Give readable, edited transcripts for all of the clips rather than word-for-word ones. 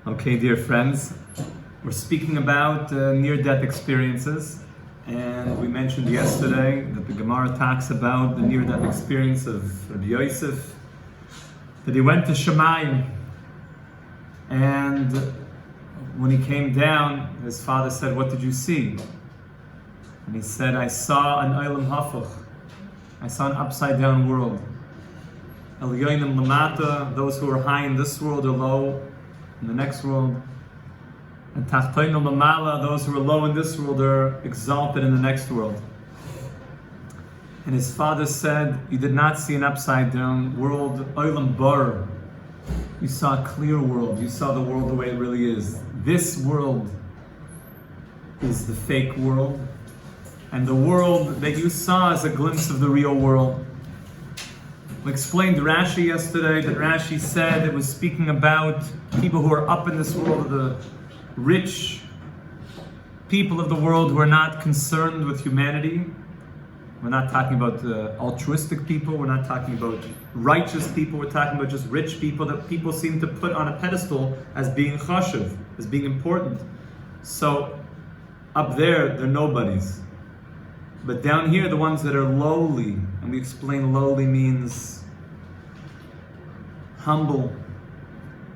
Okay, dear friends, we're speaking about near-death experiences, and we mentioned yesterday that the Gemara talks about the near-death experience of Reb Yosef, that he went to Shemayim, and when he came down, his father said, "What did you see?" And he said, "I saw an Olam Hafuch. I saw an upside-down world. El Yoinim Lamata, those who are high in this world are low in the next world. And Tachtoinim Lamala, those who are low in this world are exalted in the next world." And his father said, "You did not see an upside-down world, Olam Bar. You saw a clear world. You saw the world the way it really is. This world is the fake world, and the world that you saw is a glimpse of the real world." We explained Rashi yesterday that Rashi said it was speaking about people who are up in this world, the rich people of the world who are not concerned with humanity. We're not talking about altruistic people, we're not talking about righteous people, we're talking about just rich people that people seem to put on a pedestal as being chashuv, as being important. So up there, they're nobodies. But down here, the ones that are lowly, and we explain lowly means humble,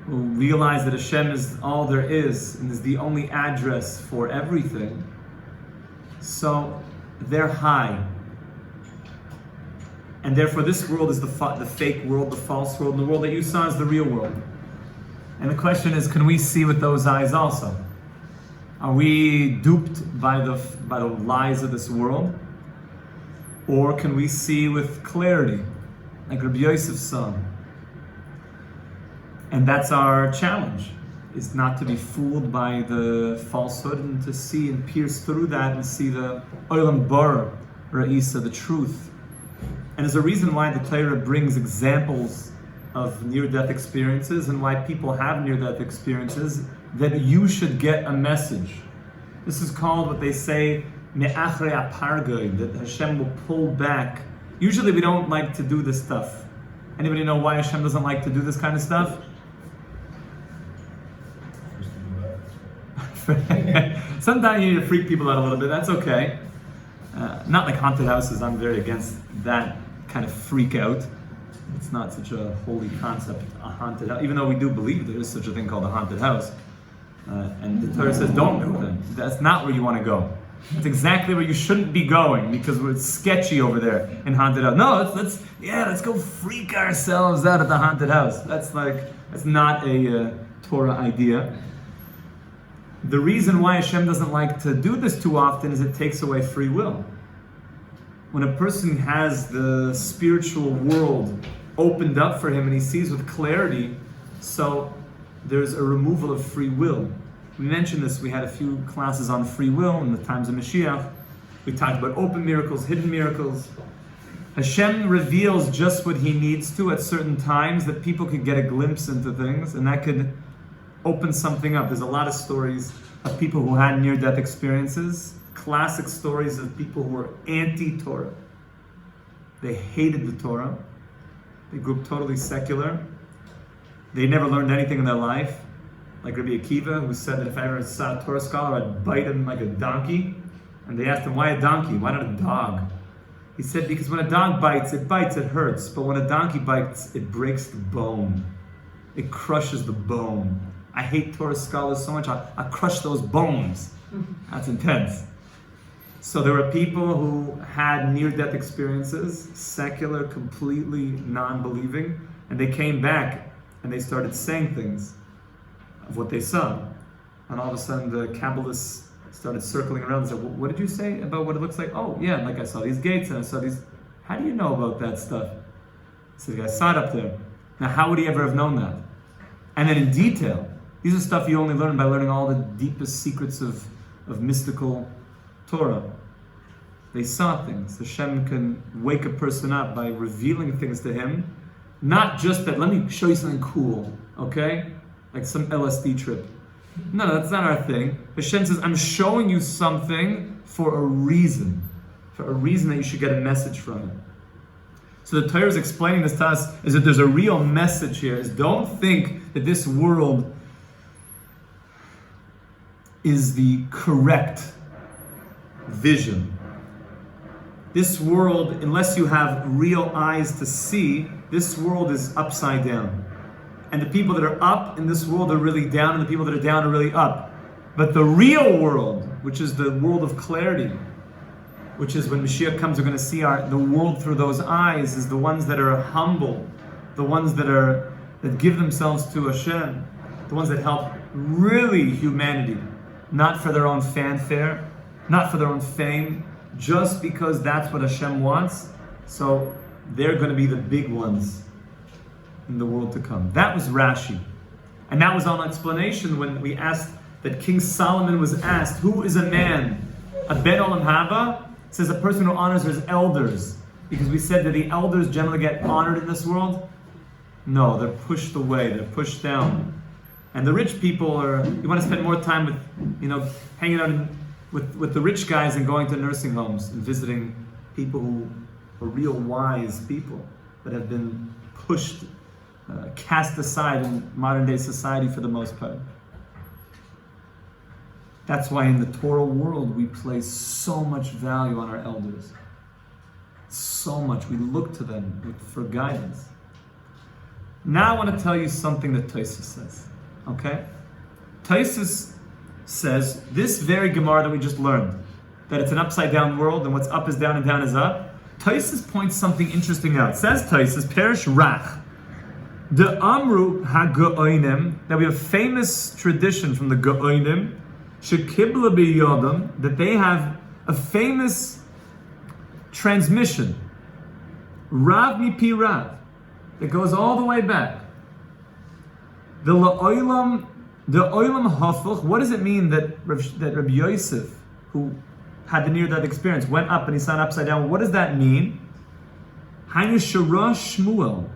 who realize that Hashem is all there is and is the only address for everything. So they're high. And therefore this world is the fake world, the false world, and the world that you saw is the real world. And the question is, can we see with those eyes also? Are we duped by the lies of this world? Or can we see with clarity, like Reb Yosef saw? And that's our challenge, is not to be fooled by the falsehood and to see and pierce through that and see the Olam Bar, Ra'isa, the truth. And there's a reason why the Torah brings examples of near-death experiences and why people have near-death experiences, that you should get a message. This is called what they say, me'achrei apargoy, that Hashem will pull back. Usually we don't like to do this stuff. Anybody know why Hashem doesn't like to do this kind of stuff? Sometimes you need to freak people out a little bit, that's okay. Not like haunted houses, I'm very against that kind of freak out. It's not such a holy concept, a haunted house, even though we do believe there is such a thing called a haunted house. And the Torah says, don't go there. That's not where you want to go. That's exactly where you shouldn't be going, because we're sketchy over there in haunted house. No, let's go freak ourselves out at the haunted house. That's not a Torah idea. The reason why Hashem doesn't like to do this too often is it takes away free will. When a person has the spiritual world opened up for him and he sees with clarity, so there's a removal of free will. We mentioned this, we had a few classes on free will in the times of Mashiach. We talked about open miracles, hidden miracles. Hashem reveals just what he needs to at certain times, that people could get a glimpse into things, and that could open something up. There's a lot of stories of people who had near-death experiences, classic stories of people who were anti-Torah. They hated the Torah. They grew up totally secular. They never learned anything in their life. Like Rabbi Akiva, who said that if I ever saw a Torah scholar, I'd bite him like a donkey. And they asked him, why a donkey? Why not a dog? He said, because when a dog bites, it hurts. But when a donkey bites, it breaks the bone. It crushes the bone. I hate Torah scholars so much, I crush those bones. That's intense. So there were people who had near-death experiences, secular, completely non-believing, and they came back and they started saying things of what they saw. And all of a sudden the Kabbalists started circling around and said, what did you say about what it looks like? Oh yeah, like I saw these gates and I saw these. How do you know about that stuff? So the guy saw it up there. Now how would he ever have known that? And then in detail. These are stuff you only learn by learning all the deepest secrets of mystical Torah. They saw things. Hashem can wake a person up by revealing things to him. Not just that, let me show you something cool, okay? Like some LSD trip. No, that's not our thing. Hashem says, I'm showing you something for a reason. For a reason that you should get a message from it. So the Torah is explaining this to us, is that there's a real message here, is don't think that this world is the correct vision. This world, unless you have real eyes to see, this world is upside down. And the people that are up in this world are really down, and the people that are down are really up. But the real world, which is the world of clarity, which is when Mashiach comes, we're going to see the world through those eyes, is the ones that are humble, the ones that give themselves to Hashem, the ones that help really humanity, not for their own fanfare, not for their own fame, just because that's what Hashem wants. So they're going to be the big ones in the world to come. That was Rashi. And that was our explanation when we asked, that King Solomon was asked, who is a man? A Ben Olam Haba? It says a person who honors his elders. Because we said that the elders generally get honored in this world. No, they're pushed away, they're pushed down. And the rich people you want to spend more time with, hanging out with the rich guys and going to nursing homes and visiting people who are real wise people that have been pushed, cast aside in modern day society for the most part. That's why in the Torah world we place so much value on our elders. So much. We look to them for guidance. Now I want to tell you something that Tosfos says. Okay? Tosfos says this very Gemara that we just learned, that it's an upside down world and what's up is down and down is up. Tosfos points something interesting out. It says Tosfos, Perish Rach, the Amru HaGo'onim, that we have famous tradition from the Go'onim, Shekibla biyodam, that they have a famous transmission, Rav mipi Rav, that goes all the way back. The oilam hafuch. What does it mean that Reb Yosef, who had the near-death experience, went up and he saw an upside down? What does that mean? Hainu shara Shmuel.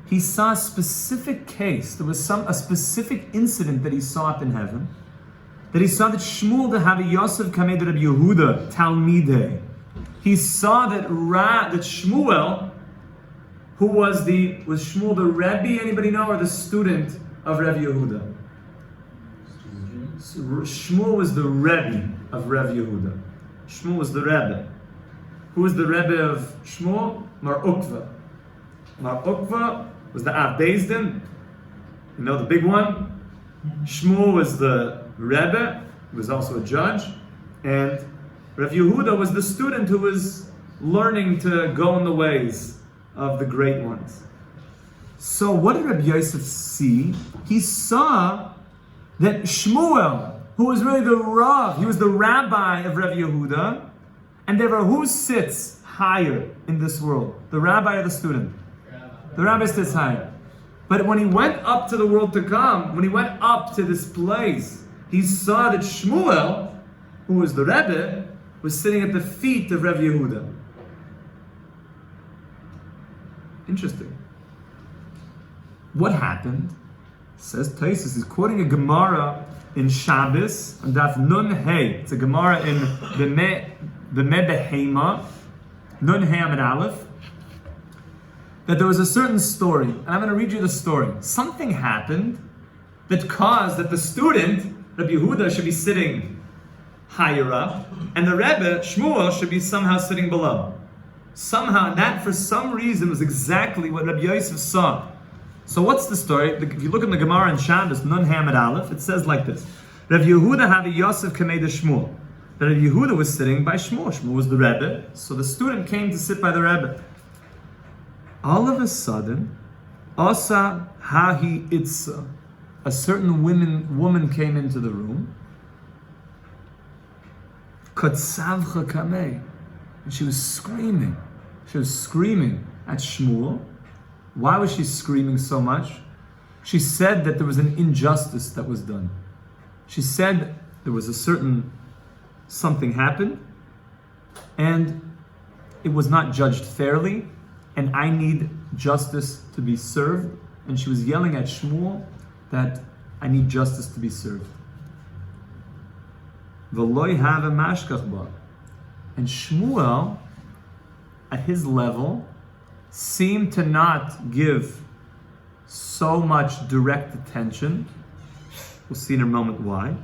He saw a specific case. There was a specific incident that he saw up in heaven. That he saw that Shmuel the Rav Yosef Kamed Reb Yehuda Talmidei. He saw that Shmuel, who was Shmuel the Rebbe, anybody know, or the student of Reb Yehuda? Shmuel was the Rebbe of Reb Yehuda. Shmuel was the Rebbe. Who was the Rebbe of Shmuel? Mar Ukva. Mar Ukva was the Av Beis Din. You know the big one? Shmuel was the Rebbe, who was also a judge, and Rav Yehuda was the student who was learning to go in the ways of the great ones. So what did Reb Yosef see? He saw that Shmuel, who was really the Rav, he was the rabbi of Rav Yehuda, and therefore who sits higher in this world? The rabbi or the student? The rabbi sits higher. But when he went up to the world to come, when he went up to this place, he saw that Shmuel, who was the Rebbe, was sitting at the feet of Rav Yehuda. Interesting. What happened? Says Tosfos, he's quoting a Gemara in Shabbos, and Daf Nun Hey. It's a Gemara in the Mebehema, Nun Hey Amid Aleph, that there was a certain story, and I'm going to read you the story. Something happened that caused that the student, Rabbi Yehuda, should be sitting higher up, and the Rebbe, Shmuel, should be somehow sitting below. Somehow, and that for some reason was exactly what Reb Yosef saw. So what's the story? If you look in the Gemara in Shabbos, Nun Hamid Aleph, it says like this. Rav Yehuda Rav Yosef Kamei Shmuel. That Rav Yehuda was sitting by Shmuel. Shmuel was the Rebbe, so the student came to sit by the Rebbe. All of a sudden, Asa Hahi Itza, a certain woman came into the room. Kotsavcha Kamei. And she was screaming. She was screaming at Shmuel. Why was she screaming so much? She said that there was an injustice that was done. She said there was something happened, and it was not judged fairly, and I need justice to be served. And she was yelling at Shmuel that I need justice to be served. V'loi have a mashkach ba. And Shmuel, at his level, seemed to not give so much direct attention. We'll see in a moment why.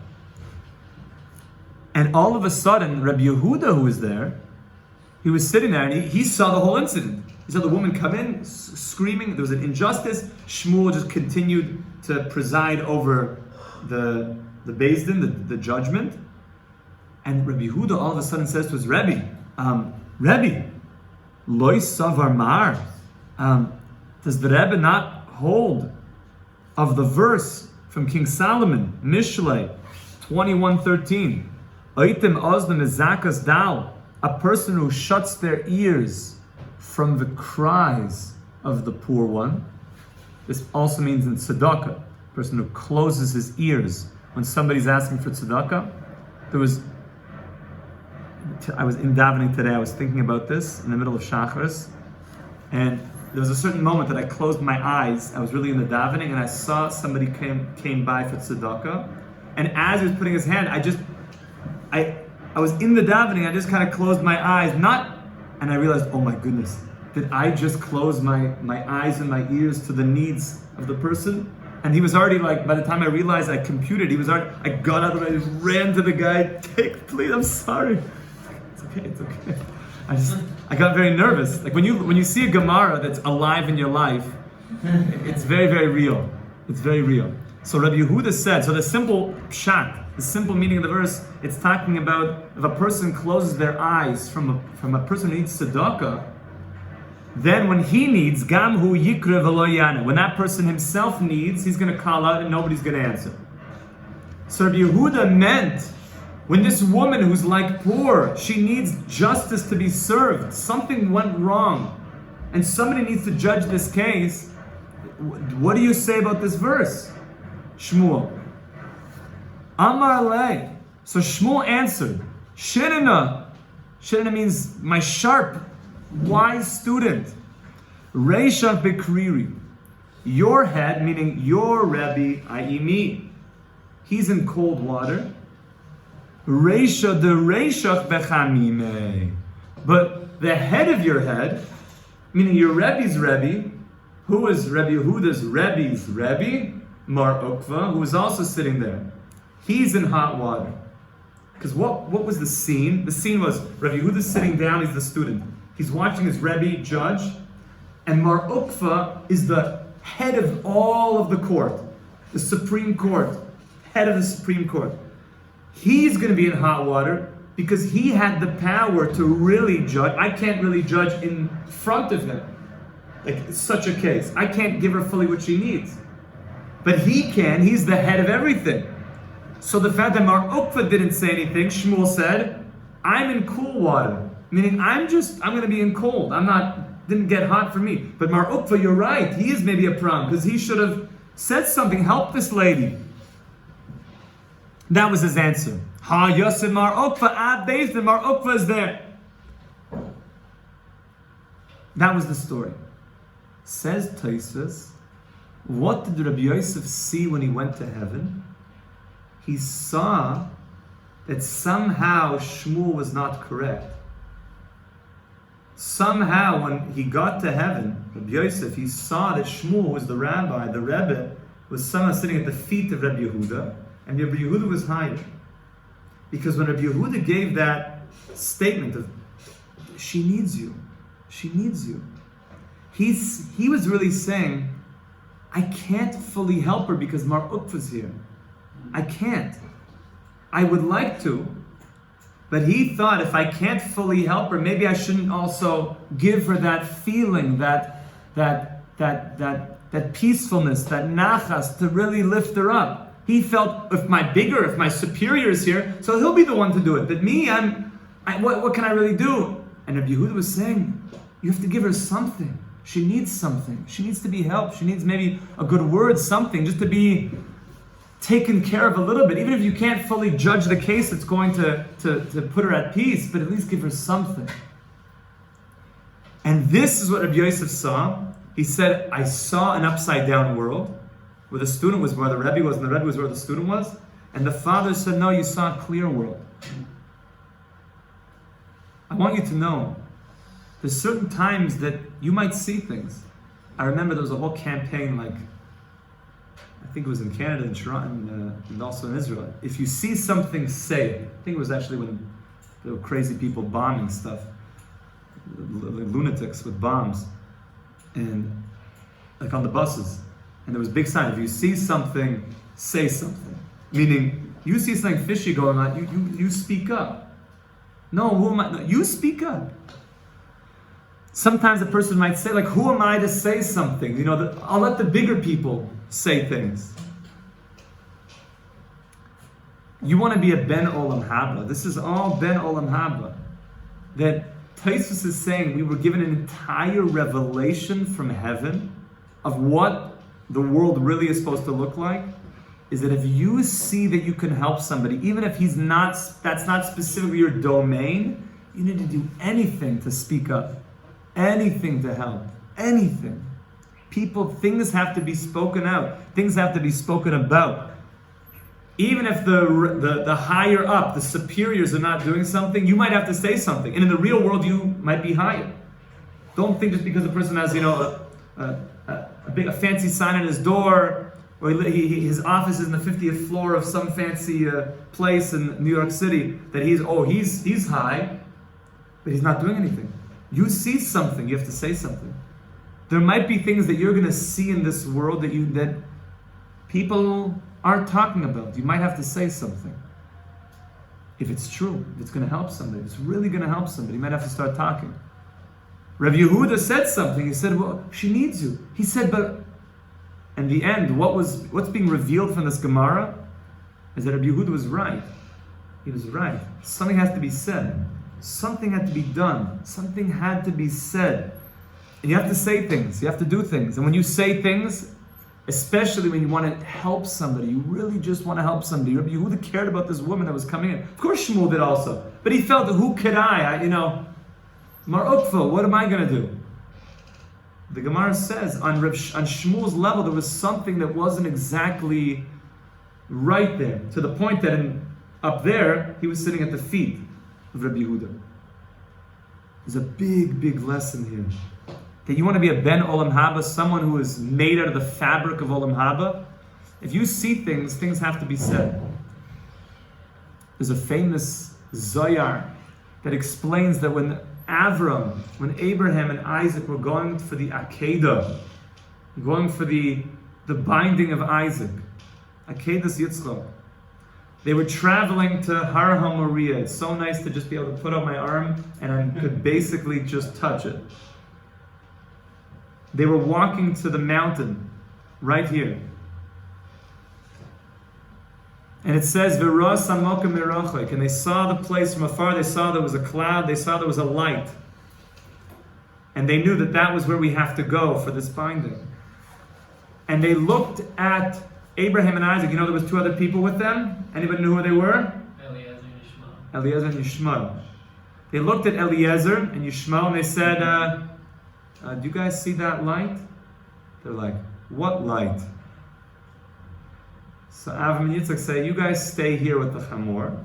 And all of a sudden, Reb Yehuda, who was there, he was sitting there and he saw the whole incident. He saw the woman come in screaming. There was an injustice. Shmuel just continued to preside over the Beis Din, the judgment. And Reb Yehuda all of a sudden says to his Rebbe, Rebbe, loy savar mar. Does the Rebbe not hold of the verse from King Solomon, Mishlei 21:13? Oitem ozdem ezakas dal. A person who shuts their ears from the cries of the poor one. This also means in tzedakah, a person who closes his ears when somebody's asking for tzedakah. I was in davening today, I was thinking about this in the middle of Shacharis, and there was a certain moment that I closed my eyes. I was really in the davening, and I saw somebody came by for tzedakah, and as he was putting his hand, I was in the davening, I just kind of closed my eyes, and I realized, oh my goodness, did I just close my eyes and my ears to the needs of the person? And he was already by the time I realized I computed, I got out of the way, ran to the guy, please, I'm sorry. It's okay. I got very nervous. Like when you see a Gemara that's alive in your life, it's very, very real. It's very real. So Rabbi Yehuda said, so the simple pshat, the simple meaning of the verse, it's talking about if a person closes their eyes from a person who needs tzedakah, then when he needs, gam hu yikra v'lo yana, when that person himself needs, he's going to call out and nobody's going to answer. So Rabbi Yehuda meant when this woman who's poor, she needs justice to be served. Something went wrong, and somebody needs to judge this case. What do you say about this verse, Shmuel? Amar lei. So Shmuel answered, Shirina. Shirina means my sharp, wise student. Reisha bekriri. Your head, meaning your Rebbe, i.e. me, he's in cold water. Reisha de reishach bechamime. But the head of your head, meaning your Rebbe's Rebbe, who is Rebbe Yehuda's Rebbe's Rebbe, Mar Ukva, who is also sitting there. He's in hot water. Because what was the scene? The scene was Rebbe Yehuda's sitting down, he's the student. He's watching his Rebbe judge, and Mar Ukva is the head of all of the court, the Supreme Court, head of the Supreme Court. He's going to be in hot water because he had the power to really judge. I can't really judge in front of him. It's such a case. I can't give her fully what she needs. But he can. He's the head of everything. So the fact that Mar Ukva didn't say anything, Shmuel said, I'm in cool water. Meaning I'm going to be in cold. Didn't get hot for me. But Mar Ukva, you're right. He is maybe a problem because he should have said something. Help this lady. That was his answer. Ha Yosef Mar Ukva ad Beis Din. Mar Ukva is there. That was the story. Says Tosfos, what did Reb Yosef see when he went to heaven? He saw that somehow Shmuel was not correct. Somehow when he got to heaven, Reb Yosef, he saw that Shmuel was the rabbi, the Rebbe, was somehow sitting at the feet of Reb Yehuda, and Reb Yehuda was hiding. Because when Reb Yehuda gave that statement of, she needs you, he was really saying, I can't fully help her because Mar Ukva's here. I can't. I would like to, but he thought if I can't fully help her, maybe I shouldn't also give her that feeling, that peacefulness, that nachas, to really lift her up. He felt if my superior is here, so he'll be the one to do it. But me, what can I really do? And Rabbi Yehuda was saying, you have to give her something. She needs something. She needs to be helped. She needs maybe a good word, something, just to be taken care of a little bit. Even if you can't fully judge the case, it's going to put her at peace, but at least give her something. And this is what Reb Yosef saw. He said, I saw an upside down world where the student was where the Rebbe was, and the Rebbe was where the student was. And the father said, no, you saw a clear world. I want you to know, there's certain times that you might see things. I remember there was a whole campaign, I think it was in Canada, in Toronto, and also in Israel. If you see something, say it. I think it was actually when there were crazy people bombing stuff, lunatics with bombs, and like on the buses. And there was a big sign, if you see something, say something. Meaning, you see something fishy going on, you speak up. No, who am I? No, you speak up. Sometimes a person might say, like, who am I to say something? You know, I'll let the bigger people say things. You want to be a Ben Olam Haba. This is all Ben Olam Haba. That Taisus is saying we were given an entire revelation from heaven of what the world really is supposed to look like. Is that if you see that you can help somebody, even if that's not specifically your domain, you need to do anything to speak up. Anything to help. Anything. Things have to be spoken out. Things have to be spoken about. Even if the higher up, the superiors are not doing something, you might have to say something. And in the real world, you might be higher. Don't think just because a person has, a fancy sign on his door, or his office is in the 50th floor of some fancy place in New York City, that he's high, but he's not doing anything. You see something, you have to say something. There might be things that you're going to see in this world that people aren't talking about. You might have to say something. If it's true, if it's going to help somebody, if it's really going to help somebody, you might have to start talking. Rav Yehuda said something. He said, well, she needs you. He said, but in the end, what's being revealed from this Gemara is that Rav Yehuda was right. He was right. Something has to be said. Something had to be done. Something had to be said. And you have to say things. You have to do things. And when you say things, especially when you want to help somebody, you really just want to help somebody. Rabbi Yehuda cared about this woman that was coming in. Of course Shmuel did also. But he felt, who could Mar Ukva, what am I going to do? The Gemara says, on Shmuel's level, there was something that wasn't exactly right there. To the point that up there, he was sitting at the feet of Rabbi Yehuda. There's a big, big lesson here. That you want to be a Ben Olam Haba, someone who is made out of the fabric of Olam Haba. If you see things, things have to be said. There's a famous Zoyar that explains that when Abraham and Isaac were going for the Akedah, going for the binding of Isaac, Akedas Yitzchak, they were traveling to Har HaMoriah. It's so nice to just be able to put out my arm and I could basically just touch it. They were walking to the mountain, right here. And it says, V'ras hamoka merachok, and they saw the place from afar, they saw there was a cloud, they saw there was a light. And they knew that was where we have to go for this binding. And they looked at Abraham and Isaac. There was two other people with them. Anybody knew who they were? Eliezer and Yishmael. They looked at Eliezer and Yishmael and they said, do you guys see that light? They're like, what light? So Avram and Yitzchak say, you guys stay here with the Chamor.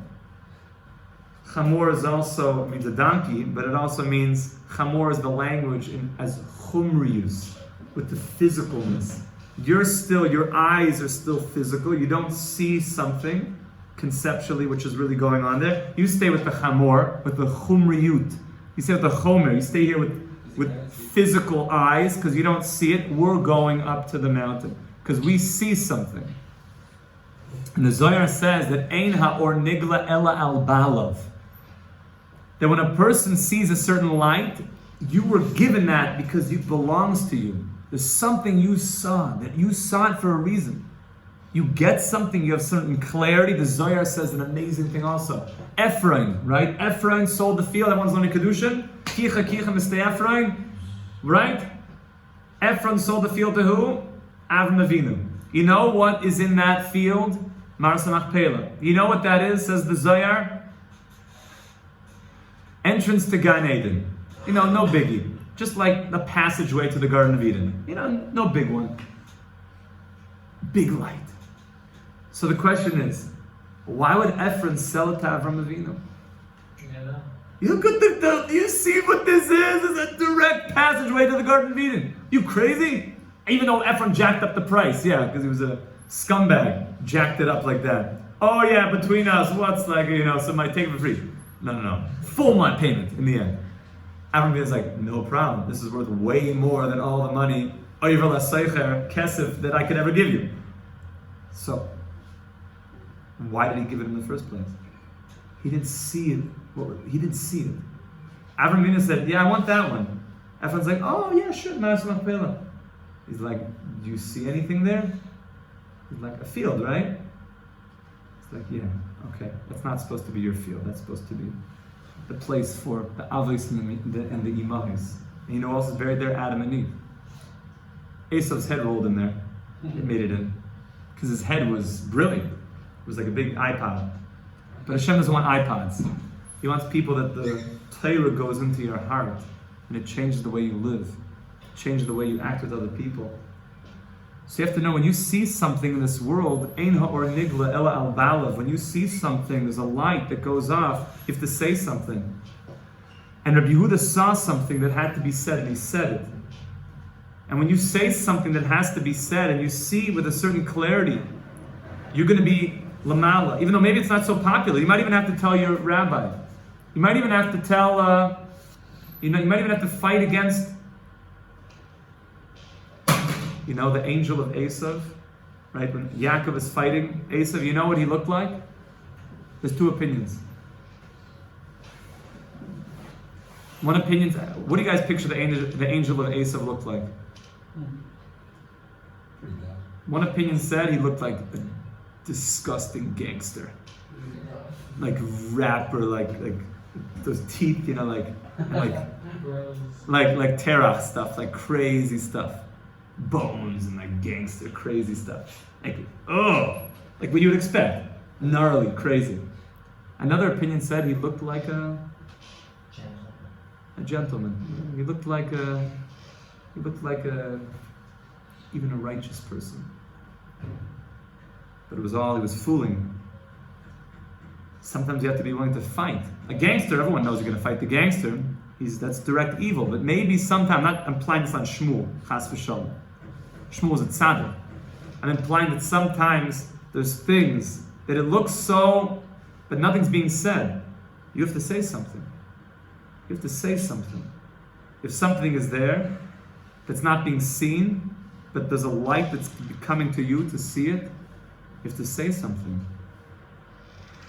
Chamor means a donkey, but it also means, Chamor is the language as chumrius, with the physicalness. Your eyes are still physical. You don't see something conceptually, which is really going on there. You stay with the Chamor, with the chumriyut. You stay with the chomer. You stay here with physical eyes, because you don't see it. We're going up to the mountain, because we see something. And the Zohar says that Ein ha'or nigla ela al balav. That when a person sees a certain light, you were given that because it belongs to you. There's something you saw, that you saw it for a reason. You get something, you have certain clarity. The Zohar says an amazing thing also. Ephraim, right? Ephraim sold the field. Everyone's learning Kedushin. Kicha mistay Ephraim, right? Ephraim sold the field to who? Avram Avinu. You know what is in that field? Maras Machpelah. You know what that is, says the Zohar? Entrance to Gan Eden. No biggie. Just like the passageway to the Garden of Eden. No big one. Big light. So the question is, why would Ephraim sell it to Avram Avinu? You see what this is? It's a direct passageway to the Garden of Eden. You crazy? Even though Ephraim jacked up the price, because he was Scumbag, jacked it up like that. Oh yeah, between us, what's like, so might take it for free. No. Full month payment in the end. Avram is like, no problem. This is worth way more than all the money, kesef, that I could ever give you. So, why did he give it in the first place? He didn't see it. He didn't see it. Avram said, yeah, I want that one. Avram's like, oh yeah, sure. He's like, do you see anything there? He's like, a field, right? It's like, yeah, okay. That's not supposed to be your field. That's supposed to be the place for the Avos and the Imahis. And you know who else is buried there? Adam and Eve. Esau's head rolled in there. It made it in. Because his head was brilliant. It was like a big iPod. But Hashem doesn't want iPods. He wants people that the Torah goes into your heart and it changes the way you live. It changes the way you act with other people. So you have to know, when you see something in this world, ein ha'or nigla ela al balav, when you see something, there's a light that goes off, you have to say something. And Rabbi Yehuda saw something that had to be said, and he said it. And when you say something that has to be said, and you see with a certain clarity, you're going to be lamala, even though maybe it's not so popular. You might even have to tell your rabbi. You might even have to tell, you might even have to fight against, the angel of Esav, right? When Yaakov is fighting Esav, you know what he looked like? There's two opinions. One opinion, what do you guys picture the angel of Esav looked like? One opinion said he looked like a disgusting gangster. Like rapper, like those teeth, like terach stuff, like crazy stuff. Bones and like gangster, crazy stuff. Like what you would expect. Gnarly, crazy. Another opinion said he looked like a gentleman. He looked like even a righteous person. But it was all, he was fooling. Sometimes you have to be willing to fight. A gangster, everyone knows you're going to fight the gangster. That's direct evil. But maybe sometime, not implying this on Shmuel, chas v'shalom. Shmuel is a tzaddik. I'm implying that sometimes there's things that it looks so, but nothing's being said. You have to say something. You have to say something. If something is there that's not being seen, but there's a light that's coming to you to see it, you have to say something.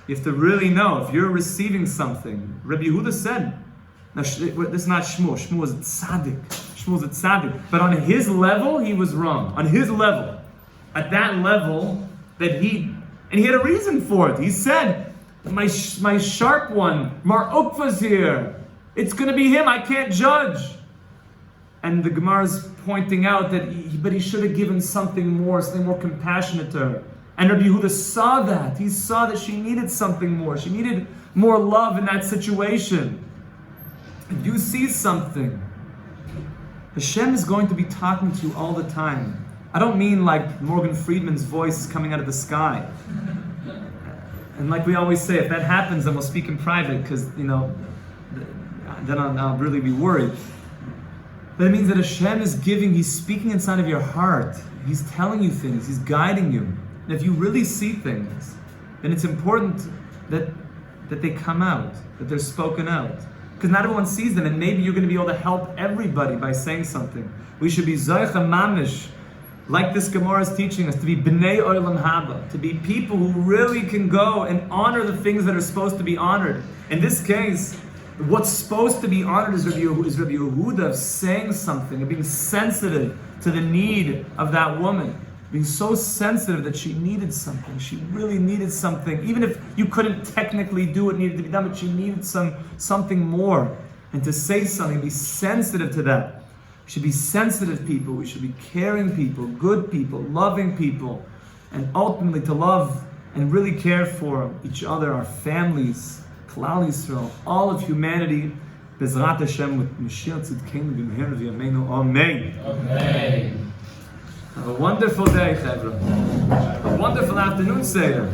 You have to really know if you're receiving something. Reb Yehuda said, now this is not Shmuel. Shmuel is a tzaddik. Shmuel's a tzaddik. But on his level, he was wrong. On his level. At that level, and he had a reason for it. He said, my sharp one, Mar Ukva's here. It's going to be him. I can't judge. And the Gemara's pointing out that he should have given something more compassionate to her. And Rabbi Yehuda saw that. He saw that she needed something more. She needed more love in that situation. If you see something, Hashem is going to be talking to you all the time. I don't mean like Morgan Friedman's voice is coming out of the sky. And like we always say, if that happens, then we'll speak in private, because, then I'll really be worried. But it means that Hashem is He's speaking inside of your heart. He's telling you things. He's guiding you. And if you really see things, then it's important that they come out, that they're spoken out. Because not everyone sees them, and maybe you're going to be able to help everybody by saying something. We should be Zoicha Mamish, like this Gemara is teaching us, to be B'nei Olam Haba, to be people who really can go and honor the things that are supposed to be honored. In this case, what's supposed to be honored is Rabbi Yehuda saying something, and being sensitive to the need of that woman. Being so sensitive that she needed something. She really needed something. Even if you couldn't technically do what needed to be done, but she needed something more. And to say something, be sensitive to that. We should be sensitive people. We should be caring people, good people, loving people. And ultimately to love and really care for each other, our families, Klal Yisrael, all of humanity. Bezrat Hashem with Mashiach Tzidkeinu B'mehera V'yameinu. Amen. Amen. Have a wonderful day, Chevra. A wonderful afternoon, Seder.